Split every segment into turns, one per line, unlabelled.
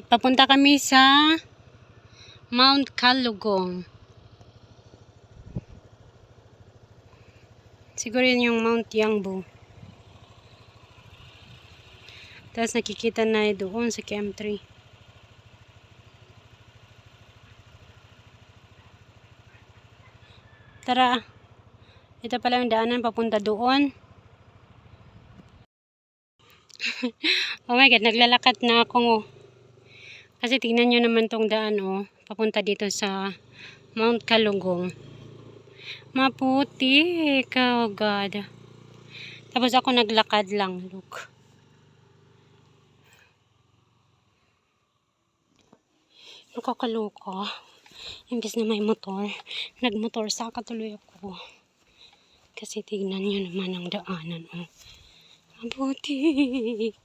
Papunta kami sa Mount Kalugong. Siguro yun yung Mount Yangbo. Tapos nakikita na doon sa KM3. Tara. Ito pala yung daanan papunta doon. Oh my God, naglalakad na ako. Kasi tingnan nyo naman tong daan papunta dito sa Mount Kalugong. Maputi ka, oh God. Tapos ako naglakad lang, look. Nakakaloka. Imbes na may motor, nagmotor sa katuloy ako. Kasi tignan nyo naman ang daanan. Mabutik.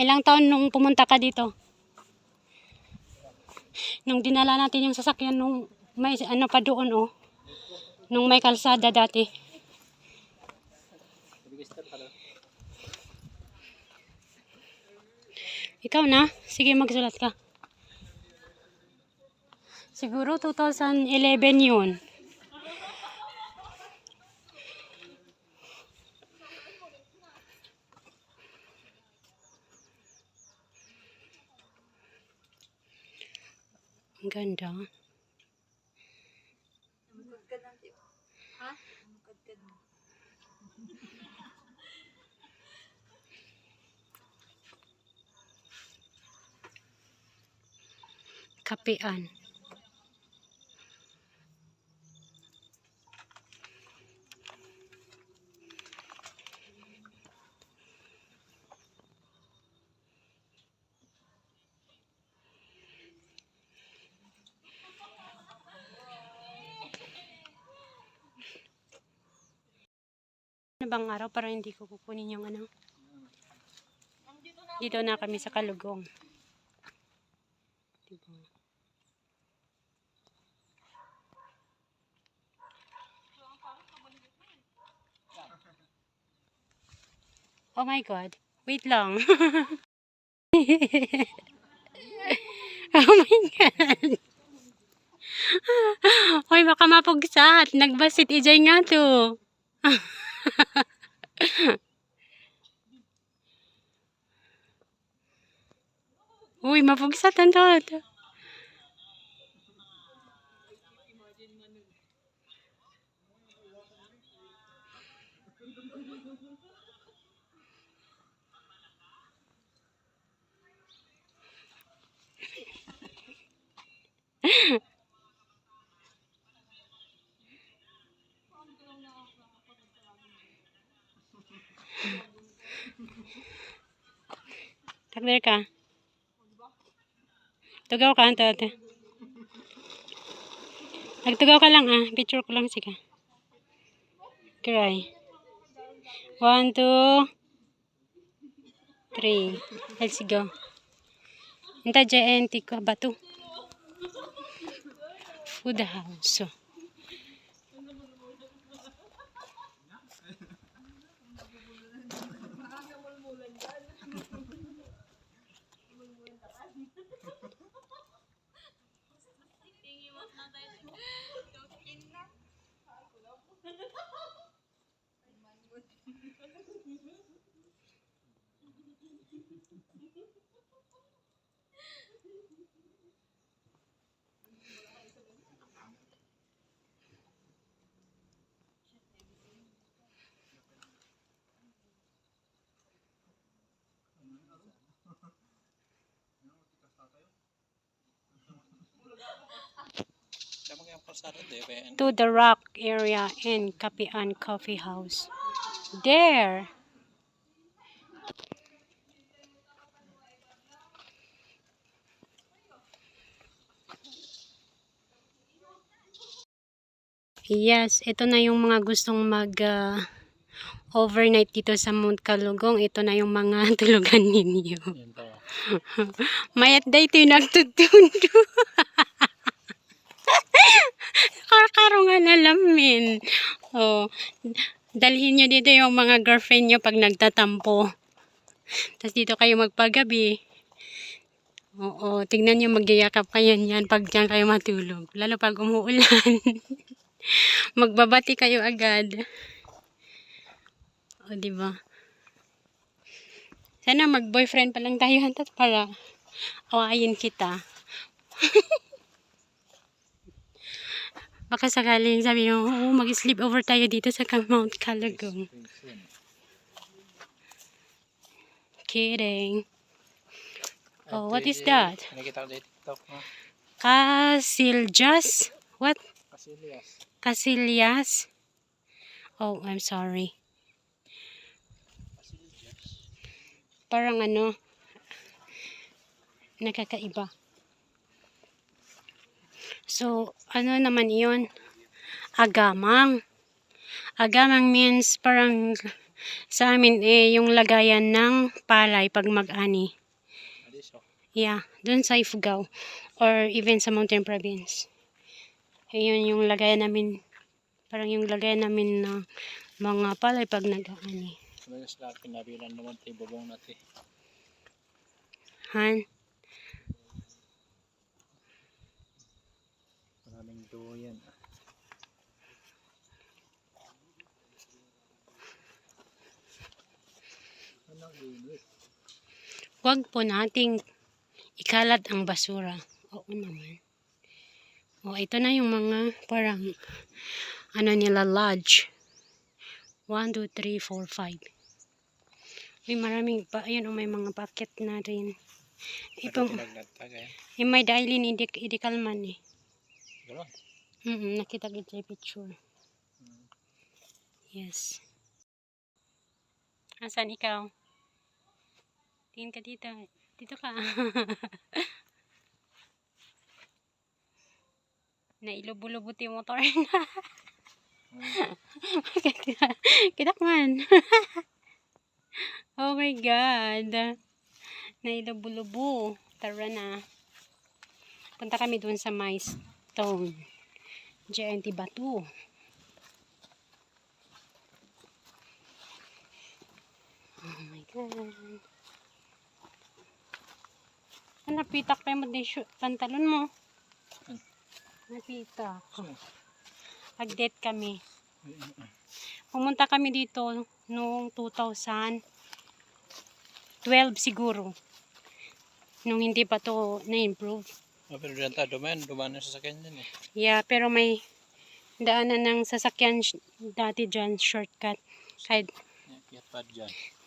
Ilang taon nung pumunta ka dito? Nung dinala natin yung sasakyan nung may ano pa doon nung may kalsada dati. Ikaw na? Sige, magsulat ka. Siguro 2011 yun. Ang ganda. Kapian. Ano bang araw para hindi ko kukunin yung ano? Dito na kami sa Kalugong. Diba? Oh my God. Wait lang. Oh my God. Hoy, baka mapugsat. Nagbasit ijay nga to. Uy, mapugsat ang to. Takder ka. Tugaw ka, ate. Nagtugaw ka lang Picture ko lang, sige. Cry. 1, 2, 3. Let's go. Inta JNT ko bato. Food house. To the rock area in Kapian Coffee House. There. Yes, ito na yung mga gustong mag overnight dito sa Mount Kalugong. Ito na yung mga tulugan ninyo. Mayat day ito yung nagtutundo. Kakarungan na lamin. Oh, dalhin nyo dito yung mga girlfriend nyo pag nagtatampo. Tapos dito kayo magpagabi. Oo, tignan nyo magyayakap kayo yan pag dyan kayo matulog. Lalo pag umuulan. Magbabati kayo agad. O, diba? Sana mag-boyfriend pa lang tayo hantat para awayin kita. Baka sakaling sabi nyo, oh, mag-sleep over tayo dito sa Mount Calugong. Kidding. Oh, what is that?
Nakita ko sa TikTok, no?
Casillas? What?
Casillas.
Casillas? Oh, I'm sorry. Parang ano, nakakaiba. So, ano naman iyon? Agamang. Agamang means parang sa amin yung lagayan ng palay pag mag-ani. Yeah, dun sa Ifugao or even sa Mountain Province. Ayun yung lagayan namin, parang yung lagayan namin ng mga palay pag nag-ani.
Ano sa pinabilan naman tayo babong natin.
Han?
Maraming doyan.
Huwag po nating ikalat ang basura. Oo naman. O, ito na yung mga parang ano nila lodge. 1, 2, 3, 4, 5. May maraming pa. Ayun, may mga packet na rin. Ito, may dailin idikalman eh. Nakita kita yung picture. Yes. Asan ikaw? Tingin ka dito. Dito ka. Nailubo-lubot yung motor na. Kita man. Oh my God. Nailubo-lubo. Tara na. Punta kami dun sa Milestone. JNT Batu. Oh my God. Napitak pa yung pantalon mo. Napitak. Pag-date kami. Pumunta kami dito noong 2012 siguro. Nung hindi pa to na-improve.
Pero dyan tayo dumaan na sasakyan dyan eh.
Yeah, pero may daanan ng sasakyan dati dyan, shortcut.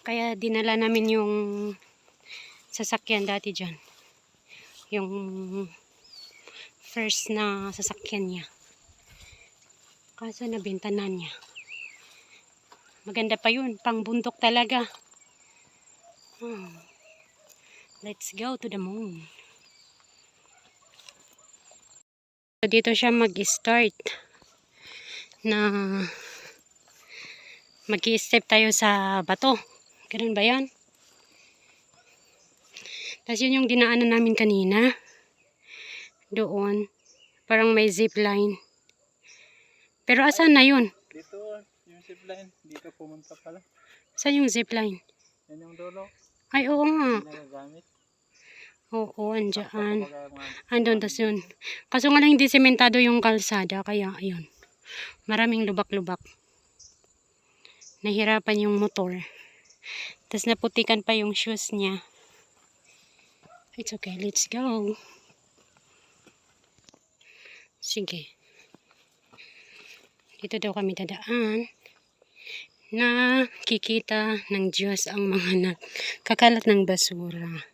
Kaya dinala namin yung sasakyan dati dyan. Yung first na sasakyan niya. Kaso nabenta na niya. Maganda pa yun. Pangbundok talaga. Let's go to the moon. Dito siya mag-start na mag-i-step tayo sa bato. Ganun ba yan? Tapos yun yung dinaanan namin kanina. Doon. Parang may zipline. Pero asan na yun?
Dito yung zipline. Dito pumunta pala.
Saan yung zipline?
Yan yung dulo.
Ay, oo nga.
Hindi nagagamit.
Oo, andyan. Andun, tas yun. Kaso nga lang hindi sementado yung kalsada. Kaya, ayun. Maraming lubak-lubak. Nahirapan yung motor. Tas naputikan pa yung shoes niya. It's okay, let's go. Sige. Dito daw kami dadaan. Nakikita ng Diyos ang mga kakalat ng basura.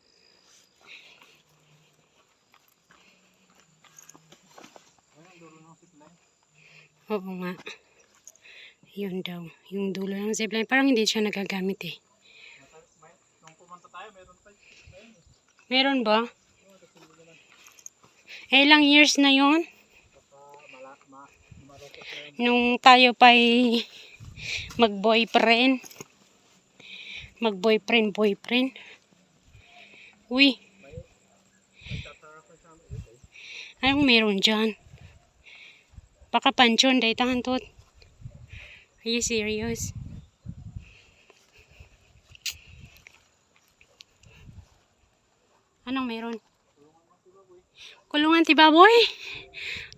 Oo nga. Yun daw. Yung dulo ng zipline. Parang hindi siya nagagamit eh.
Nung pumunta tayo, meron pa.
Meron ba? Ilang years na yun? Nung tayo pa'y mag-boyfriend. Mag-boyfriend. Uy,
Nagtataka sa amin.
anong meron dyan? Baka pansyon, day tahan tot. Are you serious? Anong meron? Kulungan ti baboy?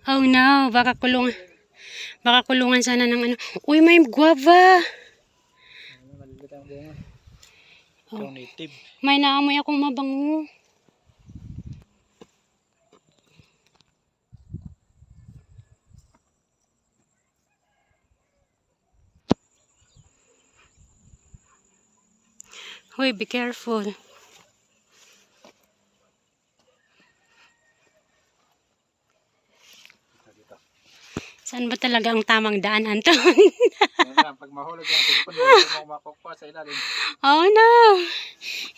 Oh no, baka kulungan. Baka kulungan sana ng ano. Uy, may guava.
Ano, malilit ang bunga.
Oh.
Ito native.
May naamoy akong mabango. Hoy, be careful. Saan ba talaga ang tamang daan, Anton?
Yan lang, pag mahulog yung cellphone, hindi mo makukuha sa ilalim.
Oh no!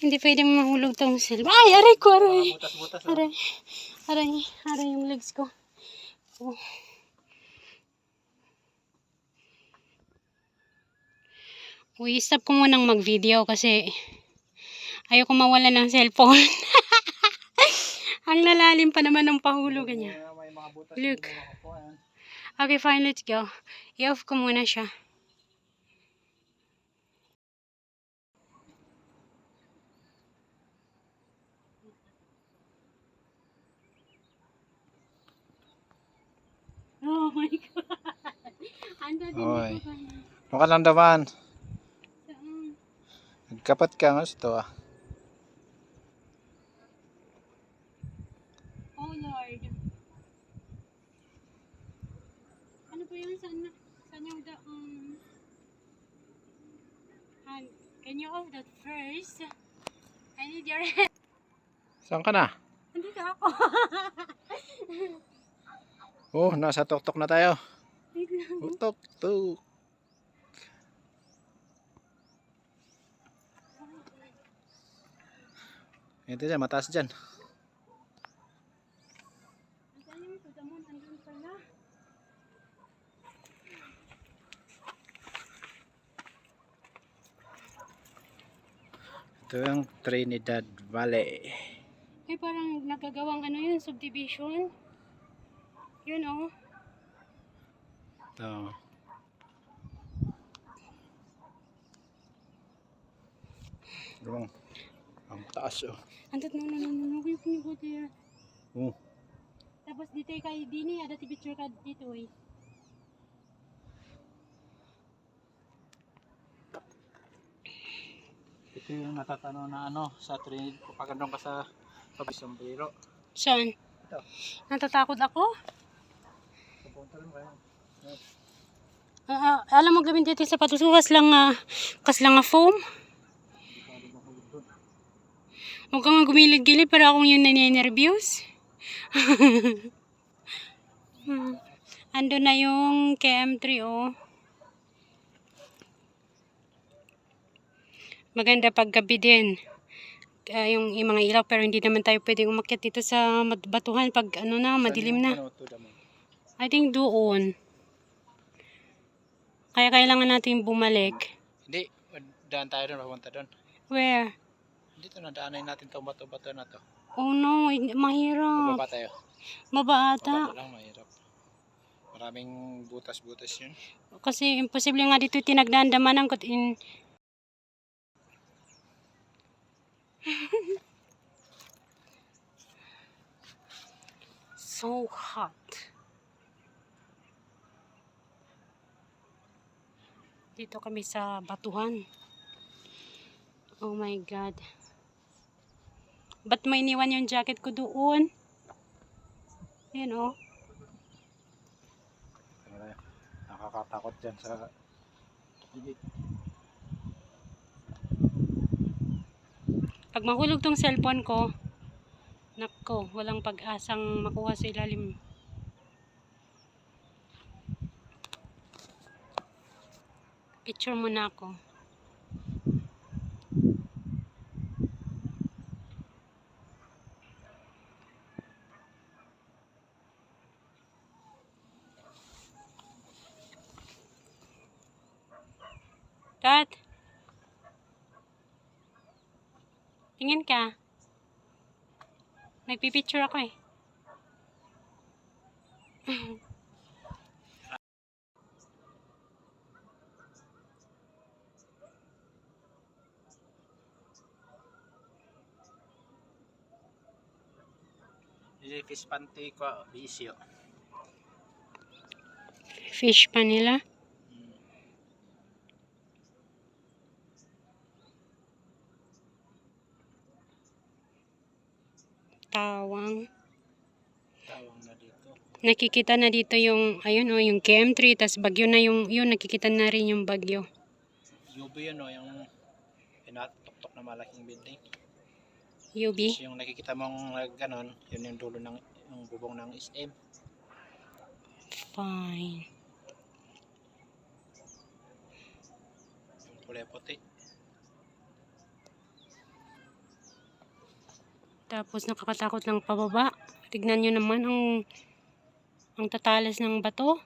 Hindi pwede mahulog tong cell. Ay, aray ko, aray.
Mga butas-butas.
Aray. Aray. Aray yung legs ko. Oh. Uy, stop ko munang mag-video kasi ayoko mawala ng cellphone. Ang lalalim pa naman ng pahulugan niya.
May mga butas.
Look.
Hindi mo makukuha yan.
Okay, fine. Let's go. I-off ko muna siya. Oh my God. Ando din
Oy.
dito kayo.
Mukha lang daman.
Saan?
Nagkapat ka nga ito ah.
Oh Lord. Ano po yun? Saan yung can you off that first? I need your help.
Saan ka na?
Andito ako.
Oh, nasa tuktok na tayo.
Wait lang.
Oh, tuktok. Ito dyan, mataas dyan.
Saan yung ito? Damon, andun pala.
Ito yung Trinidad Valley.
Eh, parang nagagawang ano yun, subdivision. Yun oh.
Ito. Ang taas oh.
Andot no. Yung pinigod here.
Oh.
Tapos dito kay Dini, ada ti picture ka dito eh.
Ito yung natatano na ano sa Trinidad. Kapag andun ka sa Pabisambiro.
Saan?
Ito.
Natatakot ako?
Papunta lang kayo.
Alam mo gawin dito sa patusukas lang nga foam. Huwag kang gumilig-gilig para akong yung naninervyos. Ando na yung KM3 oh. Maganda pag gabi din. Yung mga ilaw pero hindi naman tayo pwedeng umakyat dito sa batuhan pag ano na, madilim na. I think doon. Kaya kailangan natin bumalik.
Hindi, daan tayo doon, papunta doon.
Where?
Dito na, daanan natin itong bato-bato na to.
Oh no, mahirap.
Bababa tayo.
Mabata.
Bababa lang, mahirap. Maraming butas-butas yun.
Kasi imposible nga dito tinagdandamanan ko in. So hot. Dito kami sa batuhan. Oh my God. Ba't may iniwan yung jacket ko doon? Yan oh.
Nakakatakot dyan sa gilid.
Pag mahulog tong cellphone ko, nako, walang pag-asang makuha sa ilalim. Picture muna ako. Kat? Tingin ka? Nagpipicture ako eh.
Hindi fish panty ko bisyo.
Fish pa nila. Tawang.
Tawang na dito.
Nakikita na dito yung, ayun o, yung KM3, tas bagyo na yung, yun, nakikita na rin yung bagyo.
UV yun o, yung pinatuktok na malaking building.
UB.
Yung nakikita mong ganon, yun yung dulo ng yung bubong ng SM.
Fine.
Yung kulay puti.
Tapos nakakatakot ng pababa. Tignan nyo naman ang tatalas ng bato.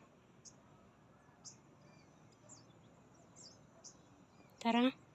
Tara.